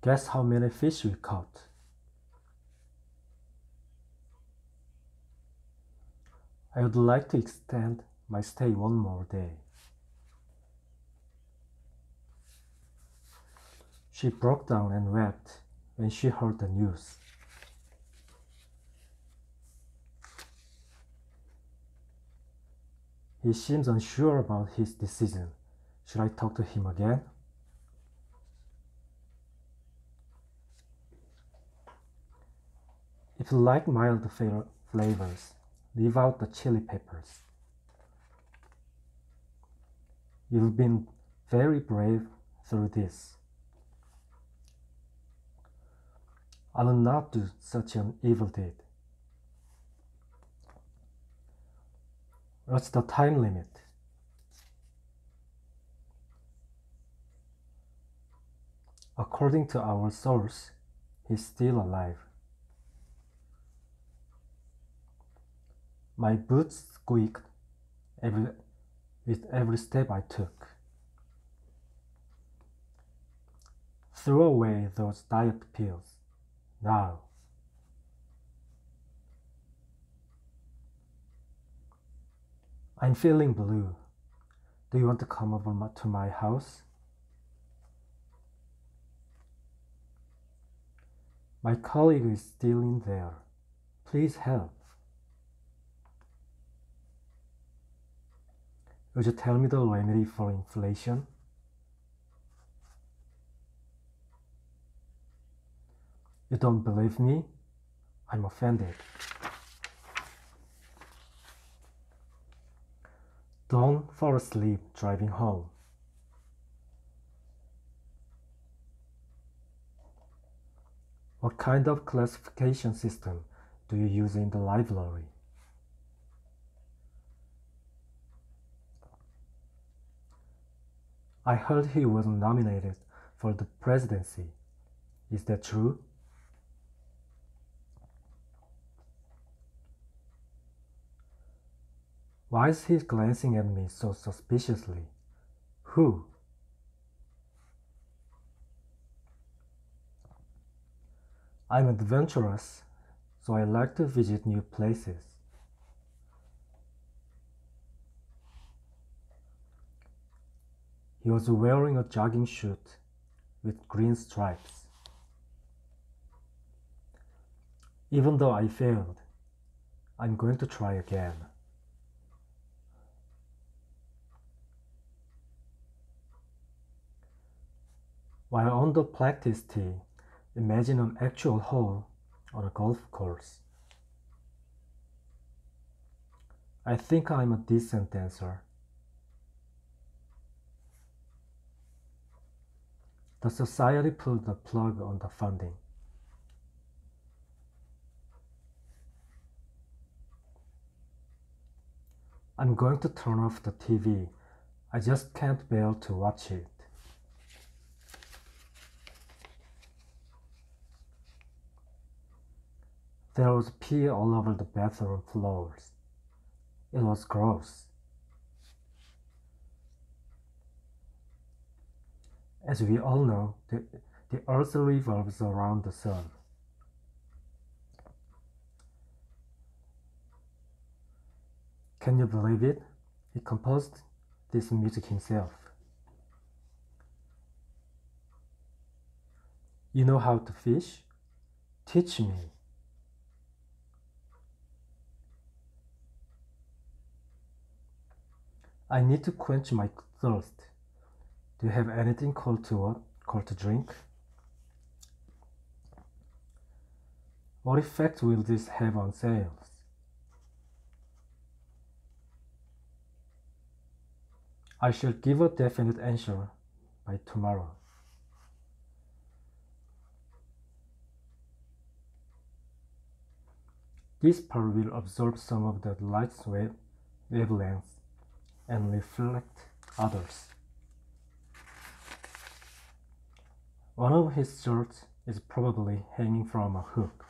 Guess how many fish we caught? I would like to extend my stay one more day. She broke down and wept when she heard the news. He seems unsure about his decision. Should I talk to him again? If you like mild flavors, leave out the chili peppers. You've been very brave through this. I will not do such an evil deed. What's the time limit? According to our source, he's still alive. My boots squeaked with every step I took. Throw away those diet pills. Now. I'm feeling blue. Do you want to come over to my house? My colleague is still in there. Please help. Would you tell me the remedy for inflation? You don't believe me? I'm offended. Don't fall asleep driving home. What kind of classification system do you use in the library? I heard he was nominated for the presidency. Is that true? Why is he glancing at me so suspiciously? Who? I'm adventurous, so I like to visit new places. He was wearing a jogging suit with green stripes. Even though I failed, I'm going to try again. While on the practice tee, imagine an actual hole on a golf course. I think I'm a decent dancer. The society pulled the plug on the funding. I'm going to turn off the TV. I just can't bear to watch it. There was pee all over the bathroom floors. It was gross. As we all know, the Earth revolves around the sun. Can you believe it? He composed this music himself. You know how to fish? Teach me. I need to quench my thirst. Do you have anything cold to drink? What effect will this have on sales? I shall give a definite answer by tomorrow. This part will absorb some of the light's wavelengths and reflect others. One of his shirts is probably hanging from a hook.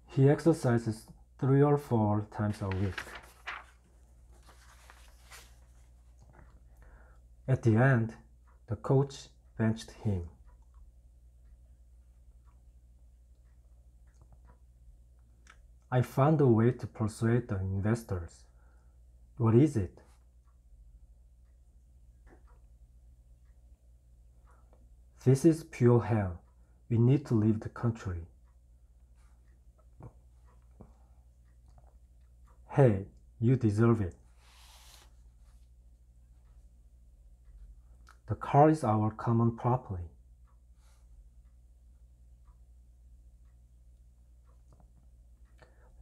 He exercises 3 or 4 times a week. At the end, the coach benched him. I found a way to persuade the investors. What is it? This is pure hell. We need to leave the country. Hey, you deserve it. The car is our common property.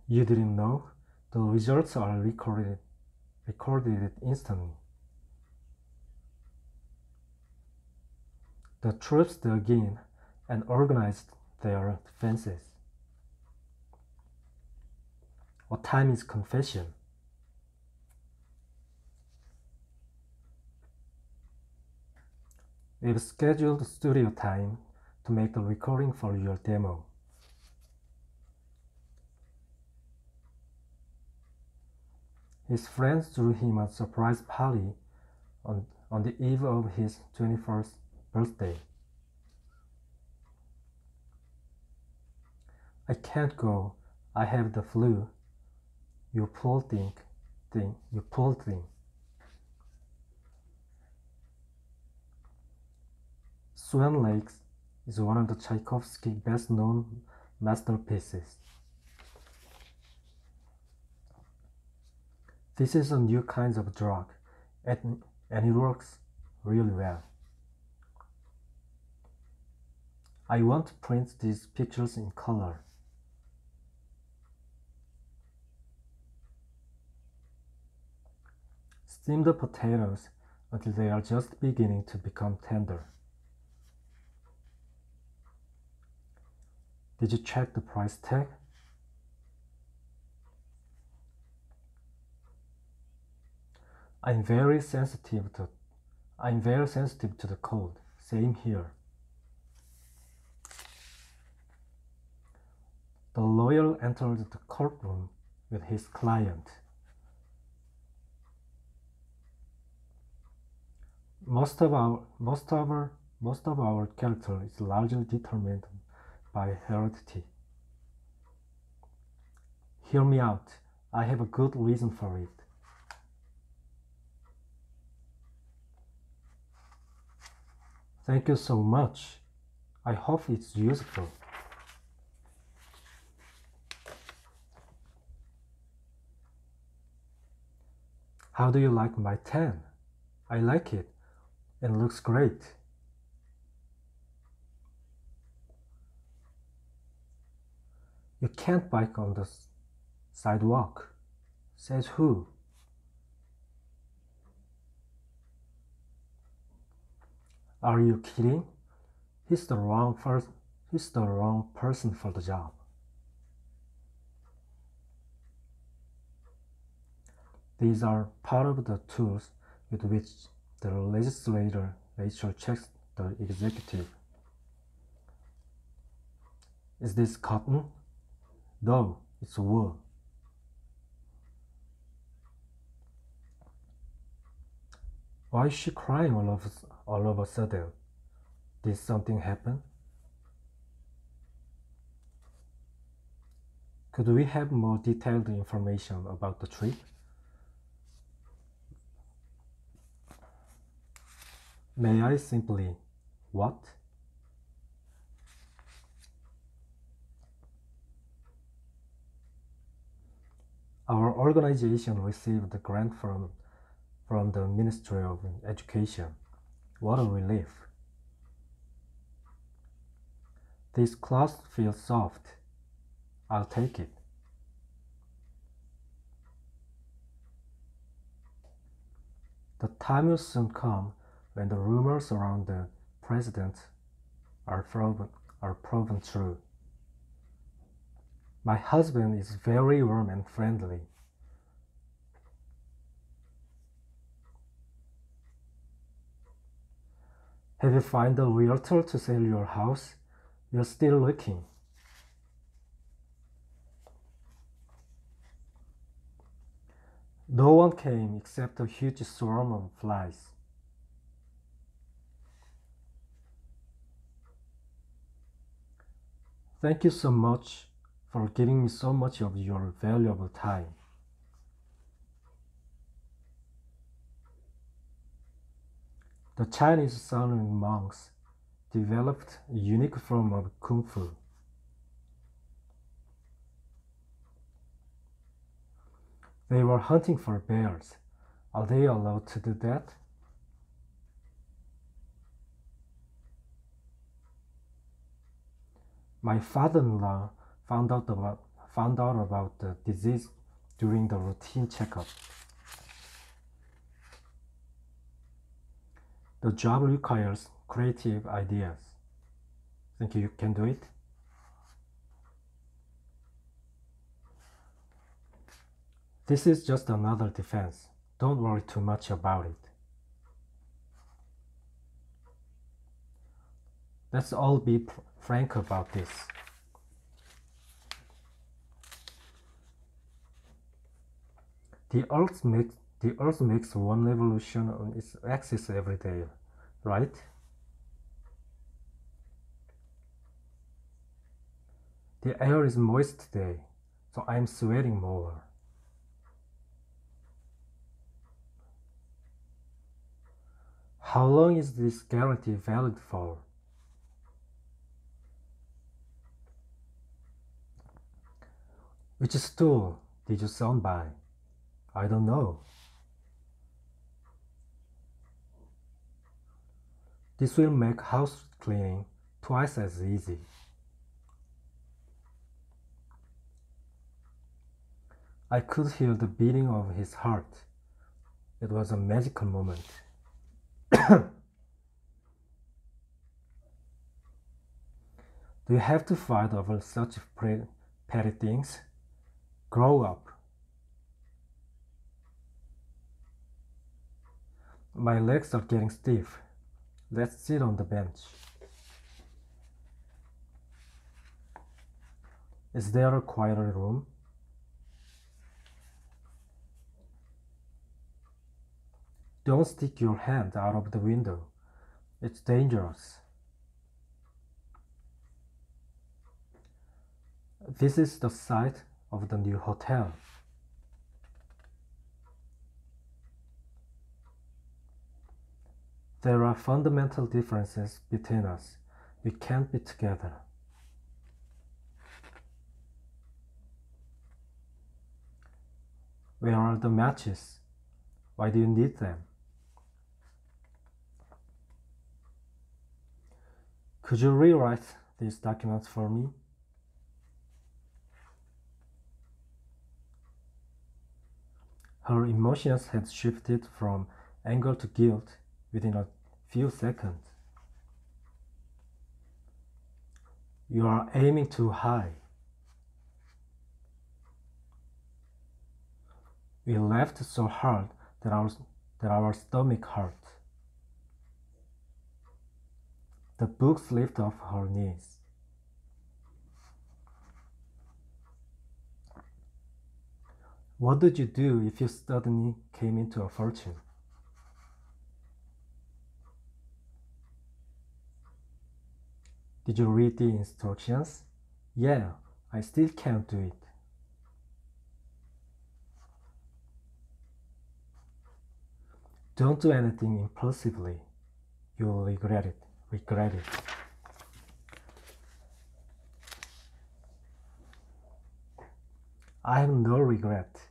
You didn't know? The results are recorded instantly. The troops dug in and organized their defenses. What time is confession? We've scheduled studio time to make the recording for your demo. His friends threw him a surprise party on the eve of his 21st birthday. I can't go. I have the flu. You poor thing. You poor thing. Swan Lakes is one of the Tchaikovsky's best-known masterpieces. This is a new kind of drug, and it works really well. I want to print these pictures in color. Steam the potatoes until they are just beginning to become tender. Did you check the price tag? I'm very sensitive to the cold. Same here. The lawyer entered the courtroom with his client. Most of our character is largely determined by heredity. Hear me out. I have a good reason for it. Thank you so much. I hope it's useful. How do you like my tan? I like it. It looks great. You can't bike on the sidewalk. Says who? Are you kidding? He's the wrong person for the job. These are part of the tools with which the legislature checks the executive. Is this cotton? No, it's wool. Why is she crying all of a sudden? Did something happen? Could we have more detailed information about the trip? May I simply... What? Our organization received a grant from the Ministry of Education. What a relief. This cloth feels soft. I'll take it. The time will soon come when the rumors around the president are proven true. My husband is very warm and friendly. Have you found a realtor to sell your house? You're still looking. No one came except a huge swarm of flies. Thank you so much for giving me so much of your valuable time. The Chinese Shaolin monks developed a unique form of Kung Fu. They were hunting for bears. Are they allowed to do that? My father-in-law found out about the disease during the routine checkup. The job requires creative ideas. Think you can do it? This is just another defense. Don't worry too much about it. Let's all be frank about this. The Earth makes one revolution on its axis every day, right? The air is moist today, so I'm sweating more. How long is this guarantee valid for? Which stool did you sound by? I don't know. This will make house cleaning twice as easy. I could hear the beating of his heart. It was a magical moment. Do you have to fight over such petty things? Grow up. My legs are getting stiff. Let's sit on the bench. Is there a quieter room? Don't stick your hand out of the window. It's dangerous. This is the site of the new hotel. There are fundamental differences between us. We can't be together. Where are the matches? Why do you need them? Could you rewrite these documents for me? Her emotions had shifted from anger to guilt within a few seconds. You are aiming too high. We laughed so hard that our stomach hurt. The book slipped off her knees. What would you do if you suddenly came into a fortune? Did you read the instructions? Yeah, I still can't do it. Don't do anything impulsively. You'll regret it. I have no regret.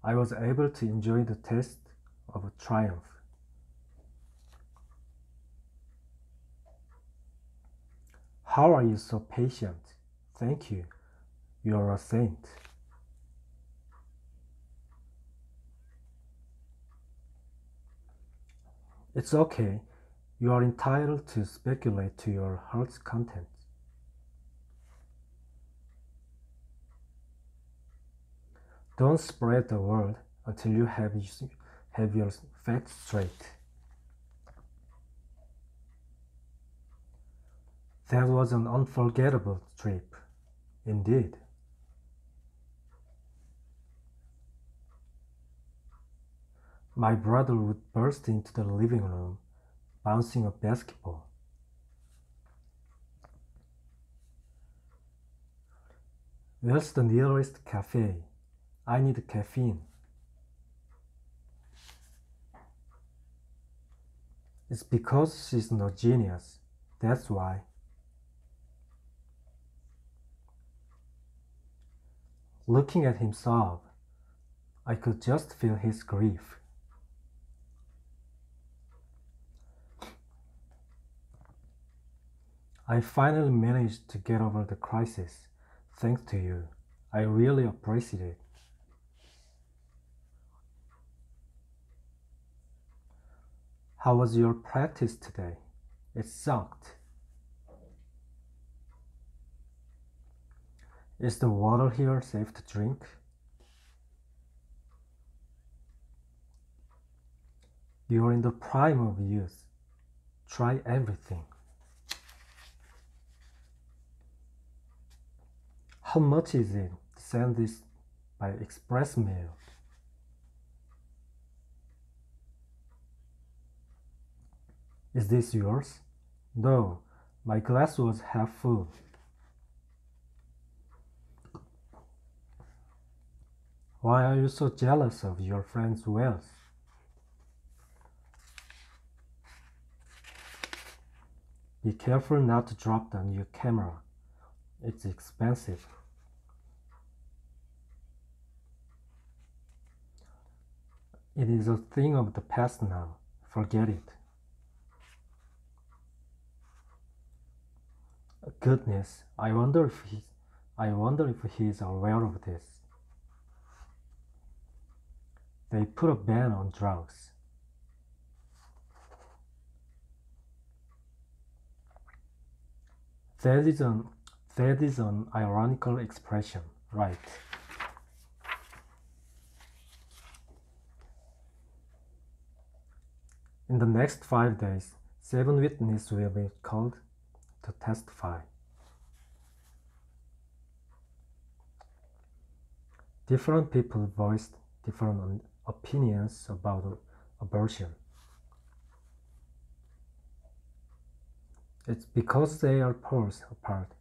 I was able to enjoy the taste of triumph. How are you so patient? Thank you. You're a saint. It's okay. You are entitled to speculate to your heart's content. Don't spread the word until you have your facts straight. That was an unforgettable trip, indeed. My brother would burst into the living room, bouncing a basketball. Where's the nearest cafe? I need caffeine. It's because she's no genius. That's why. Looking at him sob, I could just feel his grief. I finally managed to get over the crisis, thanks to you. I really appreciate it. How was your practice today? It sucked. Is the water here safe to drink? You're in the prime of youth. Try everything. How much is it to send this by express mail? Is this yours? No, my glass was half full. Why are you so jealous of your friend's wealth? Be careful not to drop the new camera. It's expensive. It is a thing of the past now. Forget it. Goodness, I wonder if he's aware of this. They put a ban on drugs. That is an ironical expression, right? In the next 5 days, 7 witnesses will be called to testify. Different people voiced different opinions about abortion. It's because they are poles apart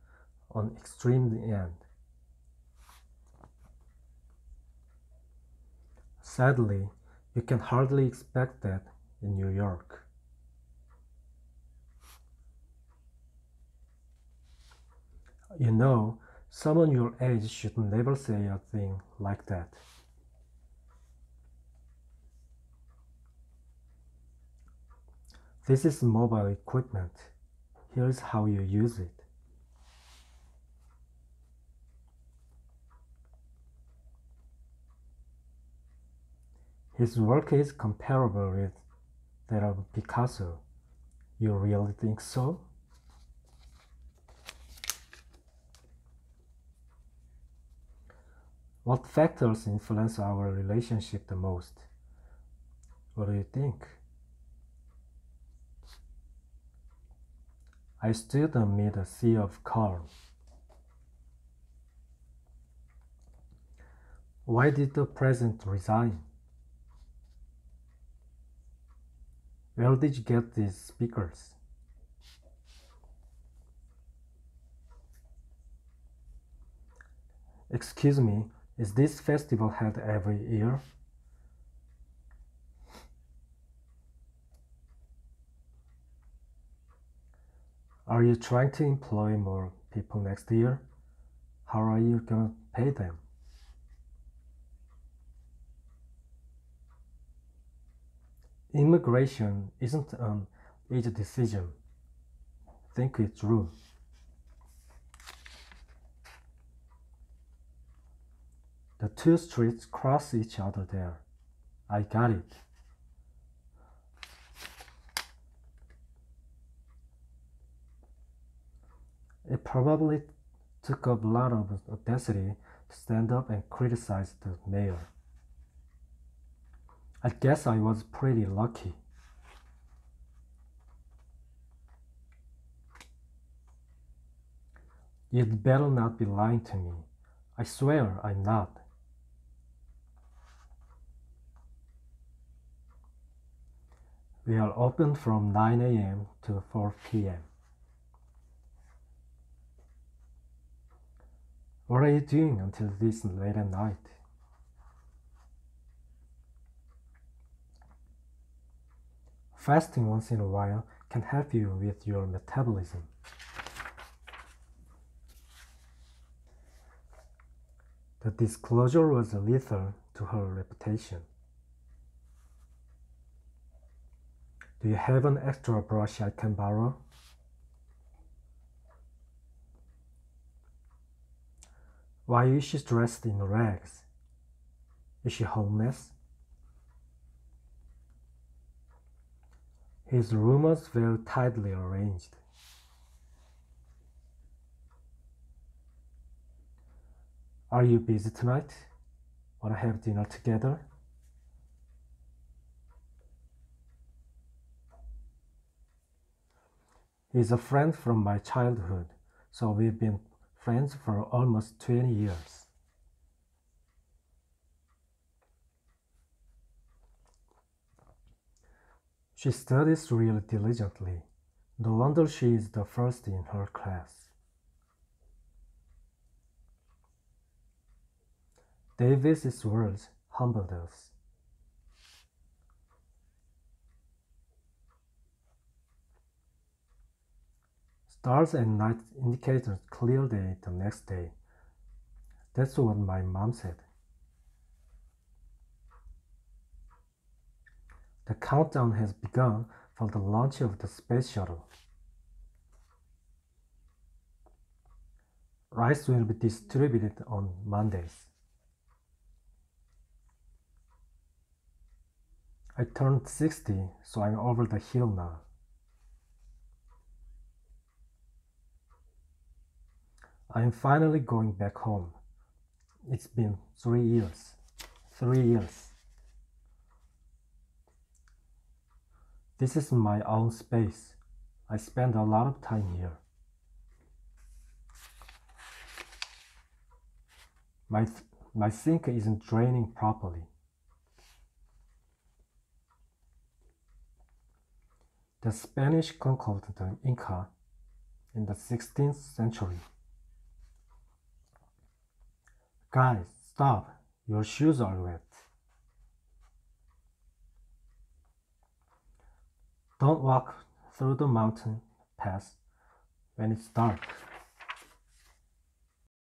on extreme end. Sadly, you can hardly expect that in New York. You know, someone your age should never say a thing like that. This is mobile equipment. Here's how you use it. His work is comparable with that of Picasso. You really think so? What factors influence our relationship the most? What do you think? I stood amid a sea of calm. Why did the president resign? Where did you get these speakers? Excuse me, is this festival held every year? Are you trying to employ more people next year? How are you going to pay them? Immigration isn't an easy decision. Think it through. The two streets cross each other there. I got it. It probably took a lot of audacity to stand up and criticize the mayor. I guess I was pretty lucky. You'd better not be lying to me. I swear I'm not. We are open from 9 a.m. to 4 p.m. What are you doing until this late at night? Fasting once in a while can help you with your metabolism. The disclosure was lethal to her reputation. Do you have an extra brush I can borrow? Why is she dressed in rags? Is she homeless? His room was very tidily arranged. Are you busy tonight? Want to have dinner together? He's a friend from my childhood, so we've been friends for almost 20 years. She studies really diligently. No wonder she is the first in her class. Davis's words humbled us. Stars at night indicate a clear day the next day. That's what my mom said. The countdown has begun for the launch of the space shuttle. Rice will be distributed on Mondays. I turned 60, so I'm over the hill now. I'm finally going back home. It's been 3 years. 3 years. This is my own space. I spend a lot of time here. My sink isn't draining properly. The Spanish conquered the Inca in the 16th century. Guys, stop! Your shoes are wet. Don't walk through the mountain pass when it's dark.